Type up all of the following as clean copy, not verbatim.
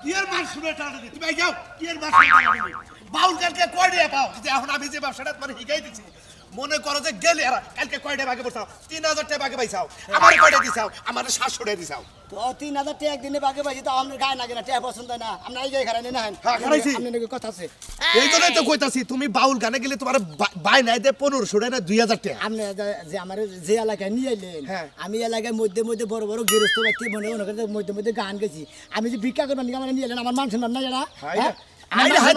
কি এর মান শুনে টানা দিই তুমি যাও কি এর মান শুনে বাউল কালকে কয় দিয়ে পাও যে এখন আমি যে ব্যবসাটা তোমার শিখাই দিছি মনে করো যে গেলে আর কালকে কয়টা ভাগে পড়ছাও 3000 টাকা ভাগে পাইছাও আমার কয়টা দিছাও আমার 700 টাকা দিছাও তো 3000 টাকা একদিনে ভাগে পাইছি তো আপনার গায়ে লাগে না টাকা পছন্দ হয় না আপনি এই জায়গায় খারাই না হ্যাঁ খারাইছি আপনি নাকি কথা আছে এই জন্যই তো কইতাছি তুমি বাউল গানে গেলে তোমার বাই নাই দে 1500 টাকা না 2000 টাকা আপনি যে আমার যে এলাকায় নিয়ে এলেন হ্যাঁ। আমি এলাকায় মধ্যে মধ্যে বড় বড় গৃহস্থ ব্যক্তি মনে মনে করে মধ্যে মধ্যে গান গেছি আমি যে ভিক্ষা করবেন নাকি আমার নিয়ে এলেন আমার মান সম্মান না জানা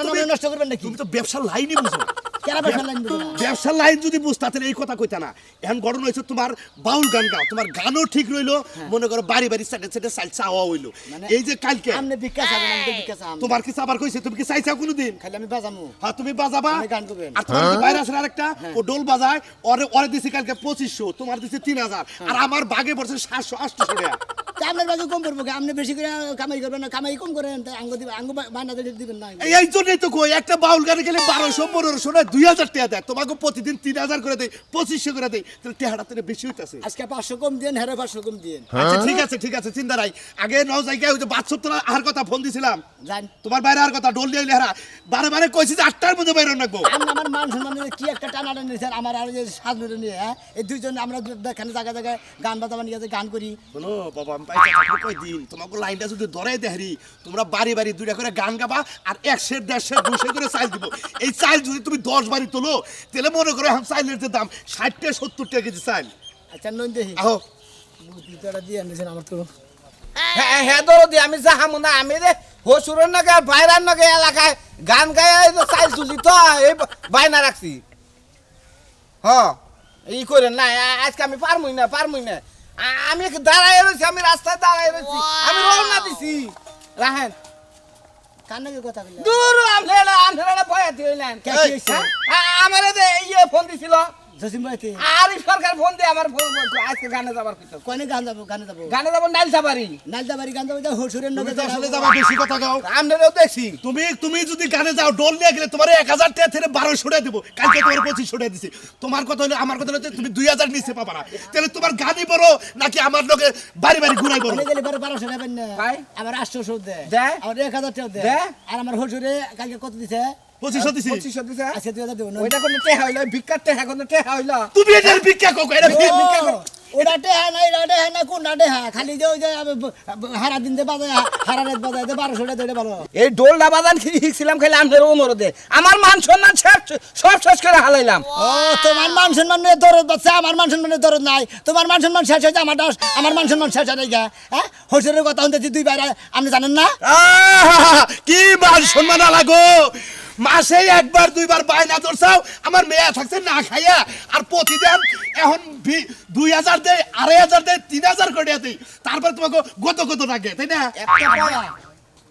তুমি নষ্ট করবেন নাকি তুমি তো ব্যবসার লাইনই বুঝো কেন ব্যবসা লাইন বুঝো না ব্যবসার লাইন যদি বুঝতাতেন এই কথা কইতা না এখন ঘটনা হয়েছে তোমার বাউল গান গাও তোমার গানও ঠিক রইলো মনে করো বাড়ি বাড়ি সাইডে সাইডে চাল চাওয়া হইলো এই যে কালকে আপনি ভিক্ষা চাবেন আমি তো ভিক্ষা চাম তোমার কি আবার কইছে তুমি কি চাইছাও কোনোদিন খালি আমি বাজামু হ্যাঁ তুমি বাজাবা আপনি গান করবেন আর তোমার কি বাইরে আছেন আরেকটা ও ডোল বাজায় ওরে ওরে দিছি কালকে 2500 তোমার দিছি 3000 আর আমার বাগে পড়ছে 700 800 টাকা আপনার বাজে কম করবো আপনি বেশি করে কামাই করবেন না কামাই কম করেন তাই আঙ্গ দিবেন আঙ্গ বায়না দিবেন না এই জন্যই তো কই একটা বাউল গানে গেলে 1200 1500 না 2000 টাকা দেয় তোমাকে প্রতিদিন 3000 করে দেয় 2500 করে দেয় তাহলে টাকাটা তো বেশি হইতাছে আজকে 500 কম দিন হেরে 500 কম দিন আচ্ছা ঠিক আছে চিন্তা নাই আগে নও জায়গায় ওই যে বাচ্চা তোলা আর কথা ফোন দিছিলাম জান তোমার বাইরে আর কথা ডোল দিয়ে লেহারা বারে বারে কইছি যে 8টার মধ্যে বাইরে রাখবো আমার মান সম্মান কি একটা টানাটা নিয়েছেন আমার আর যে সাজনুরে নিয়ে হ্যাঁ এই দুইজন আমরা এখানে জায়গা জায়গায় গান বাজাবা নিয়ে গান করি বলো বাবা আমি পাইছি কই দিন তোমাকে লাইনটা যদি ধরাই দেহারি তোমরা বাড়ি বাড়ি দুইটা করে গান গাবা আর 100 150 200 করে চাল দিব এই চাল যদি তুমি 10 বাড়ি তোলো তাহলে মনে করো এখন চাইলের যে দাম 60 টাকা 70 টাকা কেজি চাল আচ্ছা নই দেখি আহো বুদ্ধিটা দিয়ে আনছেন আমার তো হ্যাঁ হ্যাঁ দরদি আমি যাহামু না আমি রে হসুরের নগে বাইরার নগে এলাকায় গান গায় চাইল তুলি তো এই বাইনা রাখছি হ্যাঁ এই করেন না আজকে আমি পারমুই না আমি দাঁড়াই রয়েছি আমি রাস্তায় দাঁড়াই রয়েছি আমি রওনা দিছি রাহেন কান্নাকে কথা বললেন দূর আপনারা ভয় দিলেন কে কি হইছে? আমার ইয়ে ফোন দিছিল জসিম ভাইতে আরিফ সরকার ফোন দিয়ে আমার ফোন আজকে গানে যাবার কথা কোনে গান যাবো গানে যাবো গানে যাবো নাইল সাবারি নালদা বাড়ি গান যাবো হসুরের তুমি নগে তো আসলে যাবা বেশি কথা গাও আমরাও দেখছি তুমি যদি গানে যাও ডোল নিয়ে গেলে তোমার 1000 টাকা থেকে 1200 টাকা দেবো কালকে তোমার 2500 টাকা দিছি তোমার কথা হলো আমার কথা হলো যে তুমি 2000 নিচে পাবা না তাহলে তোমার গানই বড় নাকি আমার লোকে বাড়ি বাড়ি ঘুরাই বড় বলে গেলে পরে 1200 নেবেন না ভাই? আমার 800 দেয় দেয়? আমার 1000 টাকা দেয় দেয়? আর আমার হসুরে কালকে কত দিছে 2500 দিছি 2500 দিছে আজকে 2000 দেব না ওইটা কোনো টেহা হইলো ভিক্ষার টেহা কোনো টেহা হইলো তুমি এটার ভিক্ষা কো এটা ভিক্ষা কো ওটা টেহা নাই ওটা টেহা না কোনটা টেহা খালি যে ওই যে হারা দিন দে বাজায় হারা রাত বাজায় 1200 টাকা দেবে ভালো এই ডোলটা বাজান শিখছিলাম খালি আমদের অনুরোধে আমার মান সম্মান সব শেষ করে হালাইলাম ও তোমার মান সম্মানের দরদ বাচ্চা আমার মান সম্মানের দরদ নাই তোমার মান সম্মান শেষ হয়েছে আমার মান সম্মান শেষ হয়ে গা হ্যাঁ হসুরের কথা শুনতে দুই বাইরে আপনি জানেন না কি মান সম্মান লাগো মাসে একবার দুইবার বায়না ধরছাও আমার মেয়ে থাকছে না খাইয়া আর প্রতিদিন এখন 2000 দেয় 2500 দেয় 3000 করে দেয় তারপর তোমাকে গত লাগে তাই না একটা পায়া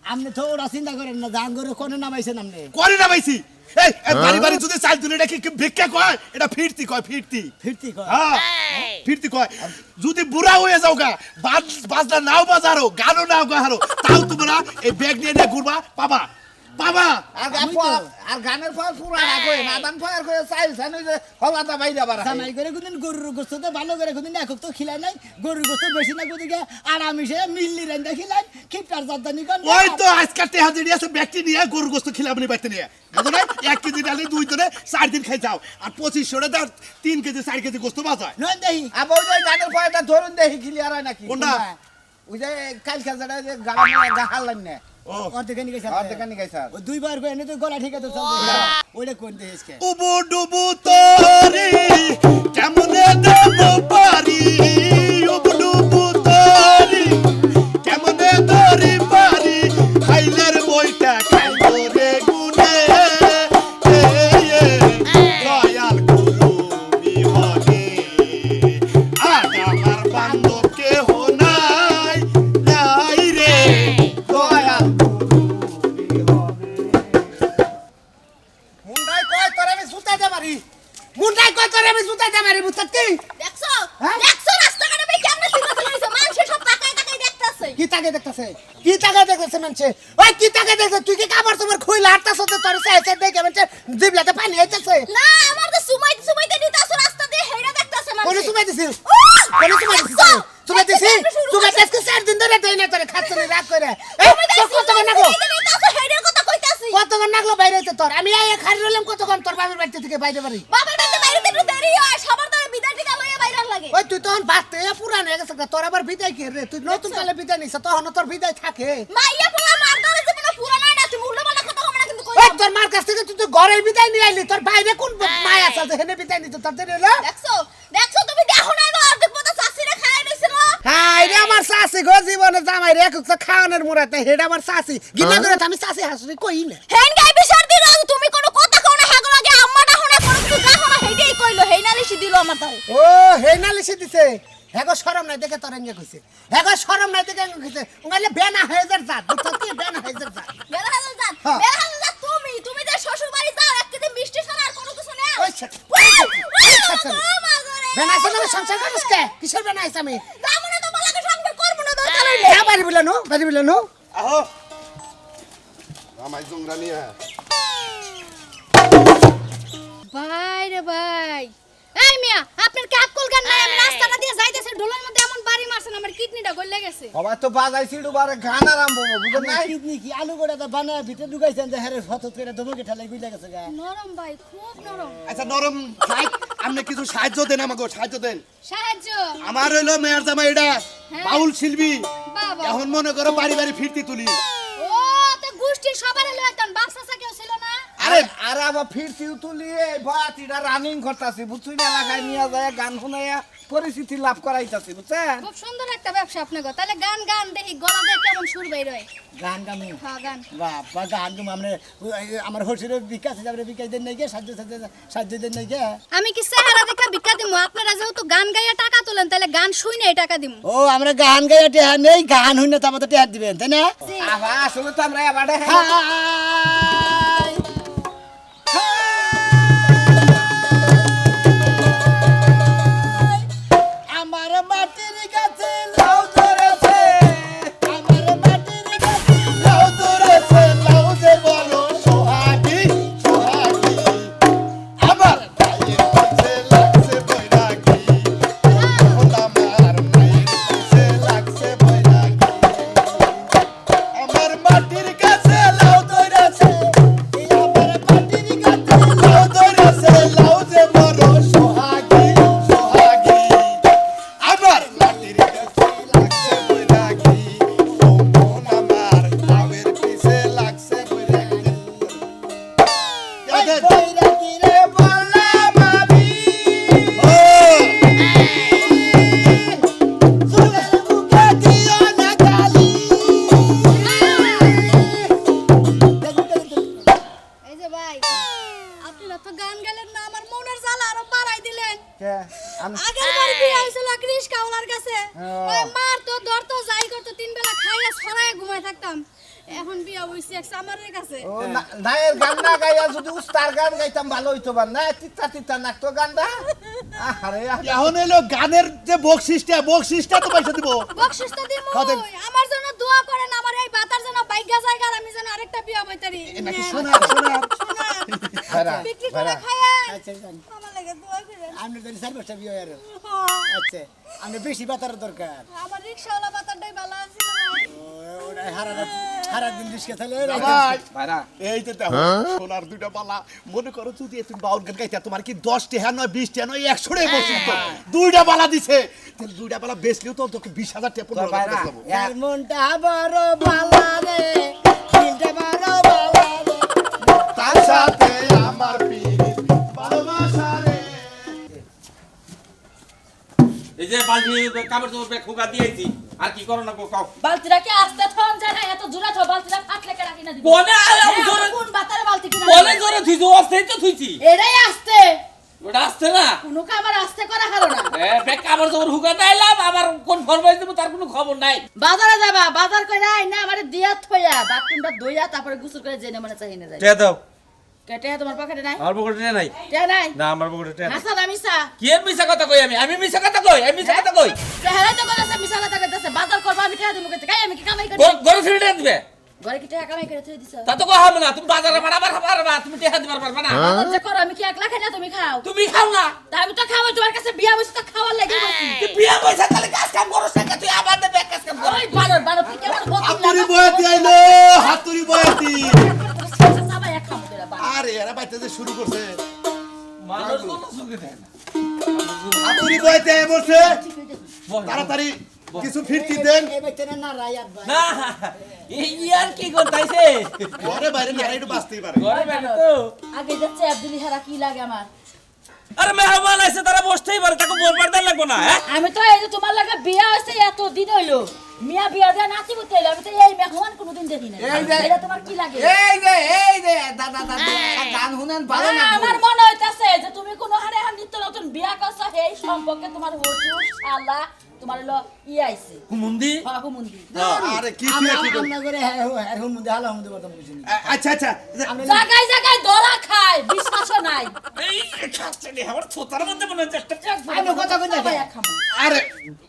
আপনি তো ওরা চিন্তা করেন না দান করে কোনে নামাইছেন আপনি করে না পাইছি এই বাড়ি বাড়ি যদি চাল তুলে এটা কি ভিক্ষা কয় এটা ফিরতি কয় ফিরতি ফিরতি কয় হ্যাঁ ফিরতি কয় যদি বুড়া হয়ে যাও গা বাজনা নাও বাজারো গানও নাও গাহারো তাও তোমরা এই ব্যাগ নিয়ে ঘুরবা পাবা আর গানের ফল পুরা রাখো নাদান ফয়ার করে চাইল ছানুই যে হলাটা বাইরে আবার জামাই করে কোনদিন গরুর গোস্ত তো ভালো করে কোনদিন একক তো খিলাই নাই গরুর গোস্ত বেশি না কোদিকে আরামিসে মিল্লি রান্দা খিলাই কিপটার জাদানি কোন ওই তো আজকাল টেহা জড়ি আছে ব্যক্তি নিয়ে গরু গোস্ত খিলাবনি বাইতে নিয়ে বুঝো না 1 কেজি ডালে 2 জনে 4 দিন খাই যাও আর 2500 টাকা 3 কেজি 4 কেজি গোস্ত বাজায় নন দেহি আবার ওই যে গানের ফয়ারটা ধরুন দেখি ক্লিয়ার হয় নাকি কোনটা ওই যে কাল খেলছাটা যে গালা গাহালান না ও অর্ধেক নিকে আর দেখানি গাইছা ও দুইবার কই এনে তো গলা ঠিক আছে চল ওইটা কোন দেহিসকে উবু ডুবু তোরে কেমনে দেব পারি উবু ডুবু তোরে কেমনে ধরি পারি খাইলের বইটা খাইলো রে গুনে দয়াল গুরু বিহনে আজ আমার বান্ধব কেহ নাই নাই রে দয়াল মুন্ডাই কয় তোরে আমি সুতাইতে পারি মুন্ডাই কয় তোরে আমি সুতাইতে পারি বুঝছত কি দেখছো হ্যাঁ? দেখছো রাস্তাঘাটে ভাই কেমনে সিগন্যাল হইছে মানুষ সব তাকায় তাকায় দেখতাছে কি তাকে দেখতেছে মানুষে ওই কি তাকে দেখছে তুই কি কাপড় তোমার খুইলা হাঁটতাছ তো তোর চাইছে দেখে মানুষে জিবলাতে পানি আইতাছে না আমার তো সুমাইতে দিতাছো রাস্তা দিয়ে হেইরা দেখতাছে মানুষ কোনে সুমাই দিছিস ও কোনে সুমাই দিছিস দেখছো? সুমাই দিছিস কেমনে শুরু সুমাই করছে? দিছিস 4 দিন ধরে দেই না তোরে খাচ্ছে না রাগ করে এই তো কত না গো তোর বাবার বাড়ি থেকে বাইরে বাড়ি বাবার বাড়িতে বাইরে একটু দেরি হয় সবার তো বিদায় টিকা লইয়া বাইরে লাগে ওই তুই তখন বাড়তে পুরান হয়ে গেছে তোর আবার বিদায় কে রে তুই নতুন কালে বিদায় নিছ তখন তোর বিদায় থাকে মাইয়া পোলা মার করে জীবন পুরানো না তুমি উল্টো কথা হবে না কিন্তু কই ওই তোর মার কাছ থেকে তুই তো ঘরে বিদায় নিয়ে আইলি তোর বাইরে কোন মায় আছে যে হেনে বিদায় নিতে তোর দেরি হলো দেখছো তুমি দেখো না এবার অর্ধেক পথে চাষিরা খায় নিছিল হ্যাঁ রে আমার শাশি গো জীবনে জামাই রে একটু খাওয়ানোর মুরাতে হেড আমার শাশি গিনা করে আমি শাশি হাসি কই না হেন গাই বিশার দিল তুমি কোনো কথা কও না হাগো লাগে আম্মাটা হনে কোনো কিছু দেখো না হেইটাই কইলো হেই নালিশি দিল আমার তারে ও হে নালিশি দিছে হেগো শরম নাই দেখে তোর এঙ্গে কইছে হেগো শরম নাই দেখে এঙ্গে কইছে উঙ্গালে বেনা হয়ে যার জাত বুঝছ কি বেনা হয়ে যার জাত বেলা হাজার জান হ্যাঁ। বেলা হাজার জান তুমি যে শ্বশুর বাড়ি যাও এক কেজি মিষ্টি ছাড়া আর কোনো কিছু নেই ওই ছেলে, বেনা আছে না সংসার করিস কে কিসের বেনা আছে আমি জামুনে তো বলাকে সংসার করব না দরকার হইলে যা বাড়ি বলে নো আহো আমায় জংরা নিয়ে ভাই রে ভাই এই মিয়া আপনার কি আক্কল গান নাই আমি রাস্তাটা দিয়ে যাইতেছি ঢোলের মধ্যে এমন বাড়ি মারছেন আমার কিডনিটা গলে গেছে বাবা তো বাজাইছি দুবারে গান আরম্ভ হবো বুঝেন নাই কিডনি কি আলু গোড়া তো বানায় ভিতরে ঢুকাইছেন যে হেরে ফটো করে ধমকে ঠেলাই গুইলা গেছে গা নরম ভাই খুব নরম আচ্ছা নরম ভাই আপনি কিছু সাহায্য দেন আমাকে সাহায্য দেন সাহায্য আমার হইলো মেয়ের জামাই এটা বাউল শিল্পী বাবা এখন মনে করো বাড়ি বাড়ি ফিরতি তুলি ও তো গোষ্ঠী সবার হলো একদম বাপ চাচা কেউ ছিল না আরে আরে আবার ফিরতিও তুলি এই বাতিটা রানিং করতাছি বুঝছুই না এলাকায় নিয়ে যায় গান শুনাইয়া পরিস্থিতি লাভ করাইতাছি বুঝছেন খুব সুন্দর একটা ব্যবসা আপনাকে তাহলে গান গান দেখি গলা দিয়ে কেমন সুর বের হয় গান গামি হ্যাঁ গান বাবা গান গাম আমরা আমার হসিরের বিকাশ যাবে বিকাশ দেন নাই গে সাহায্য দেন নাই গে আমি কি চেহারা দেখা ভিক্ষা দিমু আপনারা যেহেতু গান গাইয়া টাকা তোলেন তাহলে গান শুনে টাকা দিমু ও আমরা গান গাইয়া টেহা নেই গান হইনা তো আমাদের টেহা দিবেন তাই না আবার আসলে তো আমরা এবারে হাই আমার মাটির কাছে লাউ ধরেছে আমার মাটির কাছে লাউ ধরেছে লাউ যে বড় সোহাগী সোহাগী আবার গায়ের কাছে লাগছে বৈরাগী এখন আমার মায়ের কাছে লাগছে বৈরাগী আমার মাটির কাছে লাউ ধরেছে আমার মাটির কাছে লাউ ধরেছে লাউ যে বড় সোহাগী সোহাগী আবার মাটির কাছে লাগছে বৈরাগী ও মন আমার লাউয়ের পিছে লাগছে বৈরাগী বৈরাগী রে বললাম আমি ও চুলের মুখে দিও না গালি এই যে ভাই আপনারা তো গান গেলেন না আমার মনের জ্বালা আরো বাড়াই দিলেন আগের বার বিয়ে হয়েছিল কৃষ কাউলার কাছে ওই মার তো ধরতো যাই করতো তিন বেলা খাইয়া ছড়ায় ঘুমায় থাকতাম এখন বিয়া হইছে এক সামারের কাছে ও নায়ের গান না গাইয়া যদি উস্তার গান গাইতাম ভালো হইতো বা না তিতা তিতা নাকতো গানটা আরে এখন এলো গানের যে বকশিসটা তো পয়সা দিব বকশিস তো দিমু কদের? আমার জন্য দোয়া করেন আমার এই বাতার জন্য বাইগা জায়গা আর আমি যেন আরেকটা বিয়া হইতারি নাকি সোনার ভাইরা বিক্রি করে ভাইরা খায়া আচ্ছা আমার লাগে দোয়া করেন আমরা তো সার বসটা বিয়ে আর হ্যাঁ, আচ্ছা আমরা বেশি বাতার দরকার আমার রিকশাওয়ালা বাতারটাই ভালো আছিল ভাই ওরা হারা দিন রিস্কে তাহলে ভাই ভাইরা এই যে দেখো সোনার দুইটা বালা মনে করো যদি তুমি বাউল গান গাইতে তোমার কি 10 টা নয় 20 টা নয় 100 টাকা বসিত দুইটা বালা দিছে তাহলে দুইটা বালা বেচলেও তো তোকে 20000 টাকা 15000 টাকা ভাইরা বেচলাম আর মনটা বড় ভালো রে দিলটা বড় ভালো রে তার সাথে আমার পিরিত ভালোবাসা রে এই যে বালতি কাপড় চোপড় ব্যাগ খোকা দিয়েছি আর কি করো না গো কাও বালতিটা কি আস্তে থন যায় না এত জোরে থ বালতিটা ফাটলে কেডা কিনা দিবি বলে আমি জোরে কোন বাতারে বালতি কিনা বলে জোরে থুইছো অস্তেই তো থুইছি এটাই আস্তে ওটা আসছে না কোনো কাবার আস্তে করা হলো না এ ব্যাগ কাপড় চোপড় হুকা দিলাম আবার কোন ফরমাইশ দেব তার কোনো খবর নাই বাজারে যাবা বাজার কইরা না আমারে দিয়া থইয়া বাথরুমটা দইয়া তারপরে গোসল করে জেনে মনে চাই না যায় কে দাও কেটে তোমার পকেটে নাই আমার পকেটে নাই তে নাই না আমার পকেটে নাই হাসা দামিসা কি এর মিছা কথা কই আমি মিছা কথা কই আমি মিছা কথা কই চেহারা তো কইতাছে মিছা কথা কইতাছে বাজার করবা আমি টাকা দিমু কইতে কাই আমি কি কামাই করি গরু ছেড়ে দিবে ঘরে কি টাকা কামাই করে থই দিছো তা তো কই হবে না তুমি বাজারে বাড়াবার পারবা তুমি টাকা দিবার পারবা না বাজার যে করো আমি কি একলা খাই না তুমি খাও তুমি খাও না তা আমি তো খাওয়াই তোমার কাছে বিয়া বসে তো খাওয়ার লাগি বসি তুই বিয়া পয়সা তাহলে কাজ কাম করছ না তুই আবার দে ব্যাগ কাজ কাম কর ওই বানর বানর তুই কেমন হাতুড়ি বয়াতি আইলো হাতুড়ি বয়াতি সবাই এক খাম করে বানর আর আরে এরা বাইতে যে শুরু করছে মানুষ কোনো সুখে থাকে না। আপনি বইতে বসে বল। তাড়াতাড়ি কিছু ফিরতি দেন এই বেচতে না রায়াত ভাই না এই আর কি করতাইছে ঘরে বাইরে না একটু বাঁচতেই পারে ঘরে বেড়ে তো আগে যাচ্ছে আব্দুলি হারা কি লাগে আমার আরে মেহমান আছে তারা বসতেই পারে তাকে বলবার দেন লাগবো না হ্যাঁ আমি তো এই যে তোমার লাগে বিয়া হয়েছে এত দিন হইলো মিয়া বিয়া দিয়ে নাচি করতে এলো আমি তো এই মেহমান কোনোদিন দেখি না এই যে- এটা তোমার কি লাগে এই যে দাদা দাদা গান শুনেন ভালো না আমার মনে হইতাছে যে তুমি কোন হারে নিত্য নতুন বিয়া করছো এই সম্পর্কে তোমার হসুর শালা তোমার হলো আইছে হুমুন্দি হুমুন্দি আরে কি তুই কি করছিস? আমরা করে হ্যাঁ হুম মধ্যে হালা হুম মধ্যে কথা বলছি আচ্ছা আচ্ছা জায়গায় জায়গায় ধরা খায় বিশ্বাসও নাই এই খাচ্ছে রে আমার ছোটার মধ্যে মনে হচ্ছে একটা আমি কথা কই না সবাই এক খামো। আরে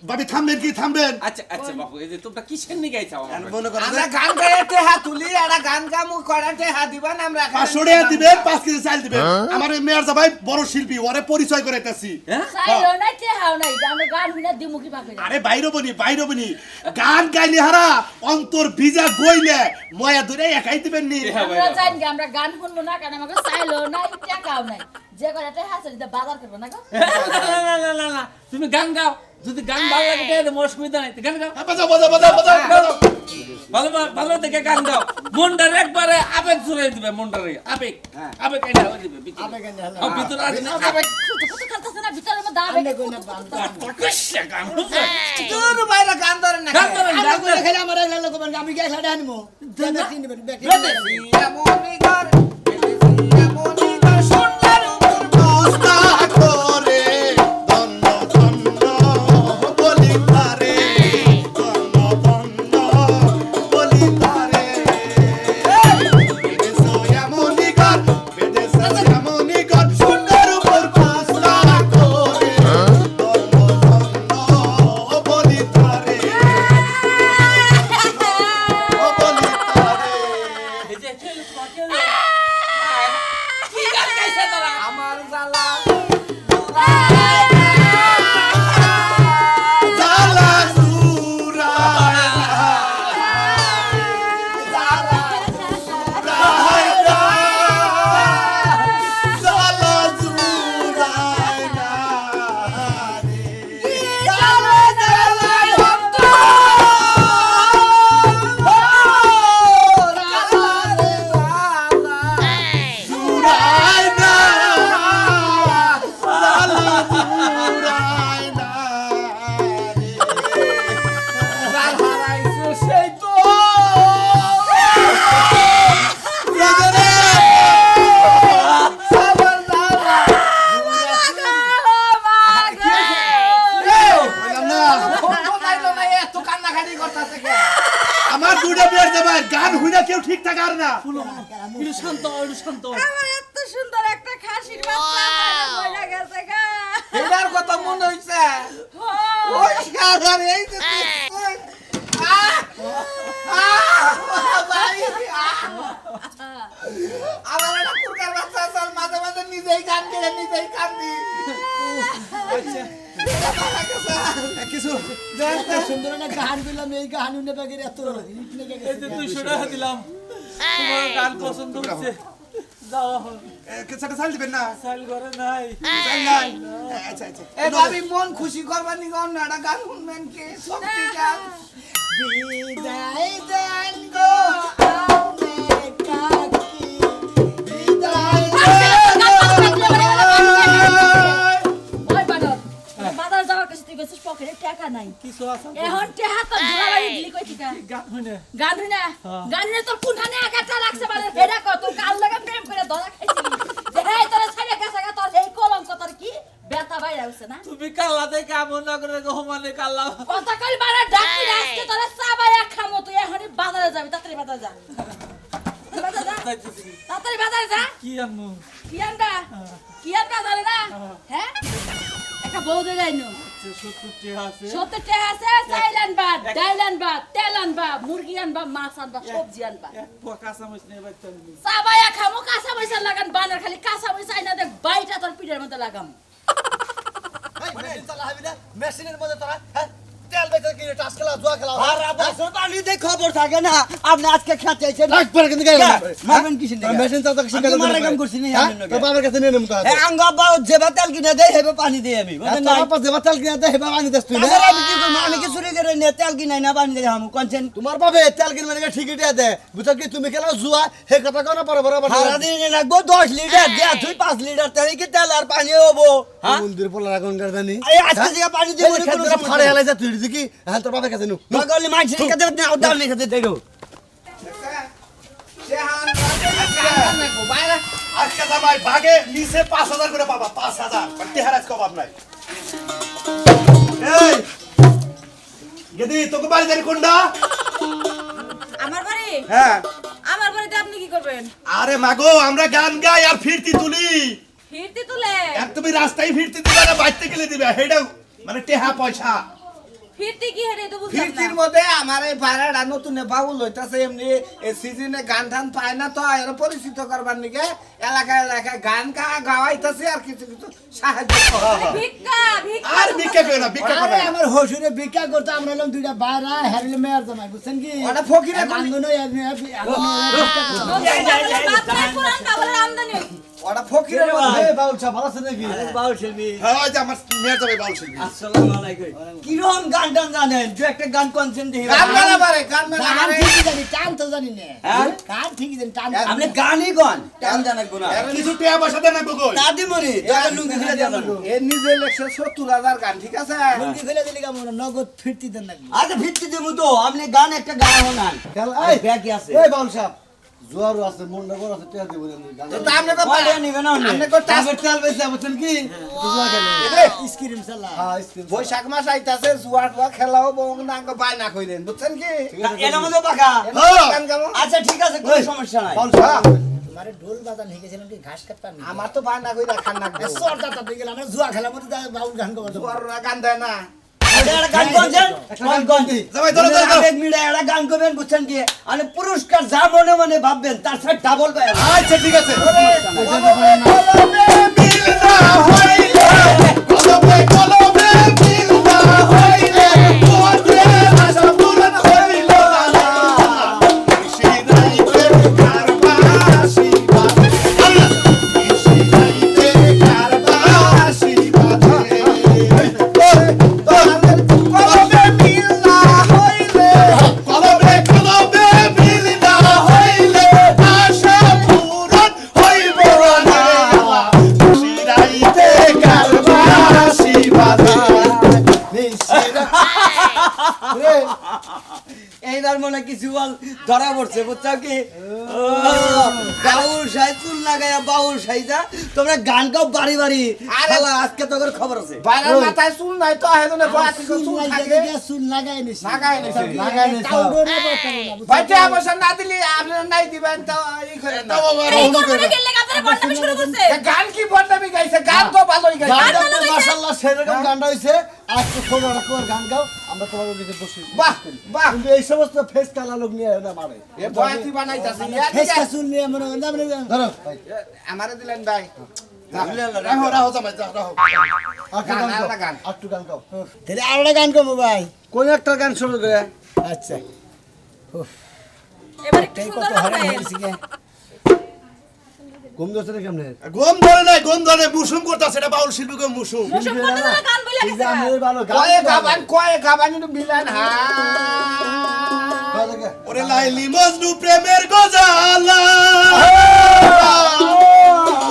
ভাবি থামবেন কি থামবেন আচ্ছা আচ্ছা বাপু এই যে তোমরা কিসের নিয়ে গাইছাও আর আমার মনে করেন আমরা গান গাইতে হাত তুলি এরা গান গামু করাতে হাত দিবান আমরা 500 টাকা দিবেন 5 কেজি চাল দিবেন আমার এই মেয়ের জামাই বড় শিল্পী ওরে পরিচয় করাইতাছি হ্যাঁ চাইলো নাই তেহাও নাই আমি গান শুনে দিমুখী পাবে আরে বাইরে বনি গান গাইলে হারা অন্তর ভিজা গইলে ময়া ধরে একাই দিবেন নি আমরা জানি আমরা গান শুনবো না কারণ আমাকে চাইলো নাই টাকাও নাই যে কয়টা হাসে দিতে বাজার করবো না গো না তুমি গান গাও যদি গান ভালো লাগে তাহলে মোর অসুবিধা নাই গান গাও বাজাও ভালো ভালো দেখে গান গাও মনটার একবারে আবেগ জুড়ে দিবে মনটারে আবেগ আবেগ এটা হয়ে দিবে ভিতরে আবে কেন হালা ভিতরে আছে না আবেগ কত কত খেলতেছে না ভিতরে মধ্যে আবেগ আমি কই না বান্দা কইছে গান হচ্ছে তোর বাইরে গান ধরে না গান ধরেন আমরা গান করে ধরেন খেলে আমার এক লোক বলবে আমি গেছ হাড়ে আনমু দেবে তিন দিবেন ব্যাক এমনই ঘর এমনই ঘর সোনার উপর বস্তা করে দন্ন দন্ন বলি তারে দন্ন দন্ন বলি তারে বেদেশো এমনই ঘর বেদেশো এমনই ঘর সোনার উপর বস্তা করে দন্ন দন্ন বলি তারে বলি তারে এই যে চল তোমাকে কি গান গাইছে তোরা আমার জ্বালা জালা সুরায় জালা সুরায় না সুরায় না জালা সুরায় না হারাইছে সেই তো সাবার জ্বালা এত কান্নাকাটি করতেছে কে আমার দুটো বিয়ের জামাই গান হুইনা কেউ ঠিক থাকে আর না একটু শান্ত আমার এত সুন্দর একটা খাসির বাচ্চা মরে গেছে গা এটার কথা মনে হইছে ওই শালার এই যে তুই ভাই আমার একটা কুরকার বাচ্চা আছে মাঝে মাঝে নিজেই গান গেয়ে নিজেই কান্দি কিছু সুন্দর না গান কইলাম এই গান উনে বাগের এত এই যে 200 টাকা দিলাম তোমার গান পছন্দ হচ্ছে যাও কিছুটা চাল দিবেন না চাল করে নাই চাল নাই আচ্ছা আচ্ছা এ ভাবি মন খুশি করবার নি গান না গান শুনবেন কি শক্তি গান বিদায় দেন গো আমনে কাকি বিদায় ওই বানর বাজার যাওয়ার কাছে তুই গেছিস পকেটে টাকা নাই কিছু আছে এখন টেহা তোর ধুলাবাড়ি দিলি কই ঠিকা গান হইনে গান হইনা গান হইনা তোর কোনখানে একাটা লাগছে মানে হেডা কত কাল লাগা প্রেম করে ধরা খাইছিলি যে হেই তোর ছাড়ে গেছে গা তোর এই কলঙ্ক তোর কি ব্যথা বাইরে হইছে না তুমি কাল্লা দেখে এমন না করে গো মানে কাল্লা কথা কই বারে ডাকি আজকে তোর চা বাইয়া খামো তুই এখনই বাজারে যাবি তাড়াতাড়ি বাজারে যা বাজারে যা তাড়াতাড়ি বাজারে যা কি আনমু কি আনবা জানে না হ্যাঁ একটা বউ দিয়ে যাইনো 70 টাকা আছে 70 টাকা আছে চাইল আনবা ডাইল আনবা তেল আনবা মুরগি আনবা মাছ আনবা সবজি আনবা এক পোয়া কাঁচা মরিচ নিয়ে বাইতে আনবি সাবায়া খামো কাঁচা মরিচ লাগান বানার খালি কাঁচা মরিচ আইনা দেখ বাইটা তোর পিঠের মধ্যে লাগাম চালা হবি না মেশিনের মধ্যে তোরা হ্যাঁ তেল বেচে কি টাস খেলা জুয়া খেলা আর বছর পানি দেই খবর থাকে না আপনি আজকে খেতেছেন একবার কিন্তু গেল মারবেন কিসের দিকে মেশিন তো শিখে আমি মারা কাম করছি না আমি তো বাবার কাছে নিয়ে নেমতো এ আঙ্গ আব্বা যেবা তেল কিনে দেই হেবে পানি দেই আমি বুঝেন তো না বাবা যে বাতাল কিনা দে হেবা আনি দেস তুই তাছাড়া আমি কি করব আমি কি চুরি করে নিয়ে তেল কিনাই না পানি দেই আমি কোনছেন তোমার বাবা তেল কিনবে না ঠিকই দিয়ে দে বুঝছ কি তুমি খেলা জুয়া হে কথা কোন পরে বরাবর সারা দিন লাগবো 10 লিটার দেয়া তুই 5 লিটার তেল কি তেল আর পানি হবো হ্যাঁ মন্দির পোলা রাখুন গার্দানি এই আজকে যে পানি দিব না কোনো ফাড়ে সমস্যা হেলাই যা তুই দেখি হ্যাঁ তোর বাবার কাছে নু মগলি মাইছে কাতে না উদাল নি কাতে দেইরো আজকে জামাই ভাগে নিচে 5,000 করে পাবা 5,000 টেহারাজ কবাব নাই এই গেদি তোকে বাড়ি যাই কোনটা আমার বাড়ি হ্যাঁ আমার বাড়িতে আপনি কি করবেন আরে মাগো আমরা গান গাই আর ফিরতি তুলি ফিরতে তুলে আর তুমি রাস্তায় ফিরতি দিবে না বাইতে গেলে দিবে হেডা মানে টেহা পয়সা ফিরতে কি হেরে তো বুঝলাম ফিরতির না মধ্যে আমার এই ভাড়াটা নতুন বাউল হইতাছে এমনি এই সিজনে গান টান পায় না তো এর পরিচিত করবার নিকে এলাকায় এলাকায় গান গাওয়াইতাছে আর কিছু কিছু সাহায্য করে। ভিক্ষা ভিক্ষা আর ভিক্ষা করে না ভিক্ষা করে আরে না আমার হসুরে ভিক্ষা করতে আমরা হলাম দুইটা বাইরা হেরিলে মেয়ার জামাই বুঝছেন কি ওটা ফকিরে আঙ্গনো পুরান বাবুর আমদানি ওটা ফকিরের মধ্যে এই বাউল সাহেব ভালো আছেন নাকি বাউ শিল্পী হ্যাঁ ওই যে আমার মেয়ে যাবে বাউল শিল্পী আসসালামু আলাইকুম কি রকম গান টান জানেন তুই একটা গান কোনছেন দেখি গান গানা পারে গান গানা গান পারে ঠিকই জানি টান তো জানি না হ্যাঁ? গান ঠিকই জানি টান আপনি গানই গান টান জানেন কোনা কিছু টেহা পয়সা দেন না গো দাদি মনি তোকে লুঙ্গি খুলে দেন এর নিজে লেখছে 70,000 গান ঠিক আছে লুঙ্গি ফেলে দিলি কেমন নগদ ফিরতি দেন নাকি আচ্ছা ভিত্তি দেবো তো আপনি গান একটা গান হনান এই ব্যাকি আছে এই বাউল সাহেব জোয়ারও আছে মুন্ডা বড় আছে টিয়া দিব গান তো আপনি তো পাড়ে নিবেন না আপনি কো টাস টাকা তেল বেচে বুঝছেন কি জুয়া খেলে স্ক্রিম চালা হ্যাঁ স্ক্রিম বৈশাখ মাস আইতাছে জুয়া টুয়া খেলাও বং নাঙ্গ বায়না কইরেন বুঝছেন কি এর মধ্যে পাকা গান গাবো আচ্ছা ঠিক আছে কোনো সমস্যা নাই বাউল সাহেব তোমারে ঢোল বাজান হেগেছিলাম কি ঘাস কাটতাম না আমার তো বায়না কইরা খান না সরটা তা দিয়ে গেলাম আমরা জুয়া খেলার মধ্যে বাউল গান গাবো জুয়ার গান দেয় না এটা একটা গান কোনছেন কোন কোন জামাই ধরো ধরো আবেগ মিলে একটা গান করবেন বুঝছেন কি মানে পুরস্কার যা মনে মনে ভাববেন তার সাথে ডাবল পায় আচ্ছা ঠিক আছে এইবার মনে কিছু বল ধরা পড়ছে বুঝছো কি বাউল সাই চুল লাগাইয়া বাউল সাইজা তোমরা গান গাও বাড়ি বাড়ি শালা আজকে তোদের খবর আছে বাইরের মাথায় চুল নাই তো হেদনে বাতি চুল থাকে সুন লাগাই নিছি লাগাই নিছি। লাগাই নিছি কাউডো না বাইতে অবশ্য না দিলে আপনি নাই দিবেন তো এই করেন না এই করে গেলে আপনারা বন্ডামি শুরু করছে গান কি বন্ডামি গাইছে গান তো ভালোই গাইছে গানটা মাশাআল্লাহ সেরকম গানটা হইছে আজকে খবর রাখো গান গাও আমরা তোমাদের দিকে বসি বাহ বাহ কিন্তু এই সমস্ত ফেস কালা লোক নিয়ে না মারে এ বয়াতি বানাইতাছে ফেস কা শুন নিয়ে মনে হয় না ধরো আমারে দিলেন ভাই রাহো রাহো জামাই রাহো গান আলাদা গান একটু গান গাও তাহলে আরেকটা গান গাবো ভাই কোন একটা গান শুরু করে আচ্ছা এবার একটু এই কত সুন্দর হরে হবে হয়েছে গে ঘুম দছরে কেমনে গম ধরে নাই গম ধরে মুসুম করতেছে এটা বাউল শিল্পী গো মুসুম মুসুম করতে গেলে গান বইলা এই যে গেছে আমাদের ভালো গান কয়ে গাবান মিলান হা ওরে লাইলি মজনু প্রেমের গজালা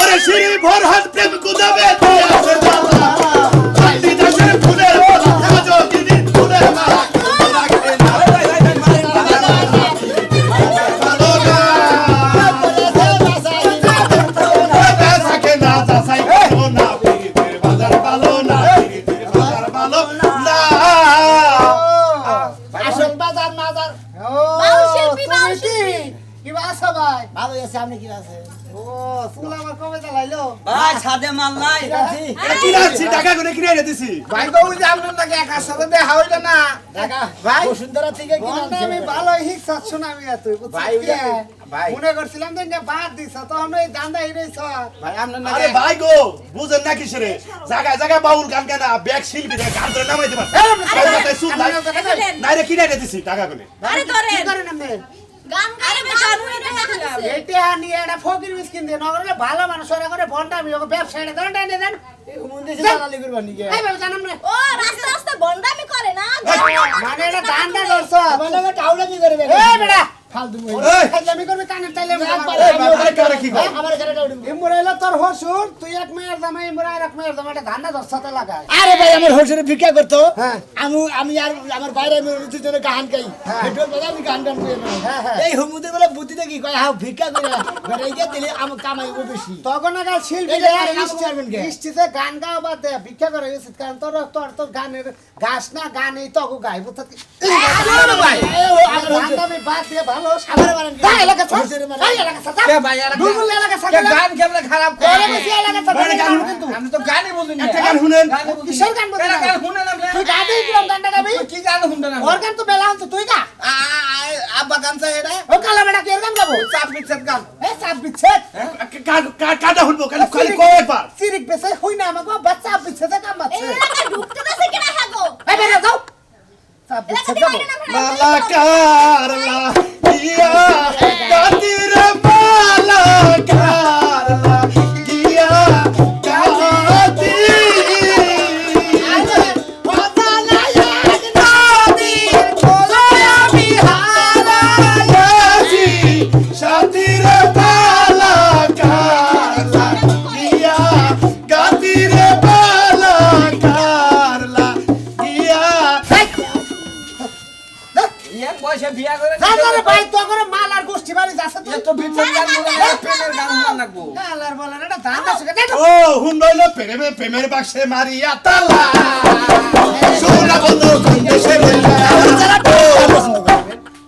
ওরে শ্রী ভরহাট প্রেম কুদাবে দিয়াছে জালা লাইলি দাসের ফুলের মালা রাজকিনী ফুলের মালা রাখে না ভালো না থাকে না যাচাই করো না পীরের বাজার ভালো না পীরের বাজার ভালো না আসল বাজার মাজার বাউল শিল্পী বাউল শিল্পী কি বাসা ভাই ভালো আছে আপনি কি আছে ও ফুল আমার কবে জ্বালাইলো ভাই ছাদে মাল নাই এটা কি রাখছি টাকা করে কিনে এনে দিছি ভাই গো ওই যে আপনার নাকি একার সাথে দেখা হইলো না ভাই বসুন্ধরা থেকে কিনে আমি ভালো হিসাব শোনামি তুই ভাই ওই যে ভাই মনে করছিলাম যে বাদ দিছ তখন ওই দান্দা হিরেছ ভাই আপনার আরে নাকি ভাই গো বুঝেন না কিসেরে জায়গায় জায়গায় বাউল গান কেনা ব্যাগ শিল্পী রে গান ধরে নামাইতে পারছে নাই রে কিনে এনে দিছি টাকা করে আরে ধরেন করেন আপনি গান গাইবে গান হইতে দেখাচ্ছে এটা নিয়ে এটা ফকির মিসকিন দিয়ে নগরে ভালো মানুষ ওরা করে বন্ডা আমি ওকে ব্যবসায়ীরা ধরেন টাইনে দেন মুন্দেশে দালালি করবা নিকে এই বাবা জানাম রে ও রাস্তা রাস্তা বন্ডামি করে না মানে এটা দান্দা ধরছ মানে টাউলামি করবে এই বেটা ফালতু আমি করবি কানে তাইলে আরে কারে কি কয় আমার ঘরে টাউলামি ইমরা এলো তোর হসুর তুই এক মেয়ের জামাই ইমরা আর এক মেয়ের জামাই এটা ধান্দা ধরছতে লাগায় আরে ভাই আমার হোসরে ভিক্ষা করতো হ্যাঁ। আমি আর আমার বাইরে আমি দুজনে গান গাই হেডফোন বাজা আমি গান গান করি হ্যাঁ, হ্যাঁ। এই হুমুদের বলে বুদ্ধিতে কি কয় হাও ভিক্ষা করে বেড়াই গিয়ে দিলে আমার কামাইবো বেশি তখন আগে শিল্পী এই যে আরে নাম চেয়ারম্যান কে? ইষ্টিতে গান গাওয়া বাদ দে ভিক্ষা করে গেছিস কারণ তোর তোর তোর গানের গাছ না গান এই তগু গাইব তো ভাই গান আমি বাদ দিয়ে ভালো আমার মারেন কি? এই এলাকা ছাড় হোসরে মারেন। এই এলাকা ছাড় কে ভাই এলাকা দুর্বল এলাকা ছাড় কে গান কেমনে খারাপ করে তোরে বেশি এলাকা ছাড় মানে গান কিন্তু আমি তো গানই বুঝি না একটা গান শুনেন গানই বুঝি না। কিসের গান বুঝি না? কেডা গান শুনেন আপনি? তুই গাবি কিরম গানটা গাবি তুই কি গান শুনতেন আপনি? ওর গান তো বেলা হচ্ছে তুই গা আব্বা গান চাই এটা ও কালা বেটা কি এর গান গাবো চাপ বিচ্ছেদ গান এ সাত বিচ্ছেদ কাটা শুনবো খালি খালি কয় একবার সিরিক বেসে হই না আমাকে বাচ্চা বিচ্ছেদে কাম এই আছে এলাকা ঢুকতে দেছে কিনা হাগো এই বেটা যাও সাত এলাকা বিচ্ছেদ গাবো মালাকার লাগিয়া কাতির মালাকার লাগিয়া কাতি সাথীর মালাকার লাগিয়া কাতির মালাকার লাগিয়া ইয়ার বয়সে বিয়া করে জানারে ভাই তো করে মাল আর গোষ্ঠী বাড়ি যাচ্ছে তুই এত বিচ্ছেদ গান বলে প্রেমের গান শুনলাম লাগবো কালার বলার এটা ধান্দা শিখে দে ও হুন রইল প্রেমের বাক্সে মারিয়া তালা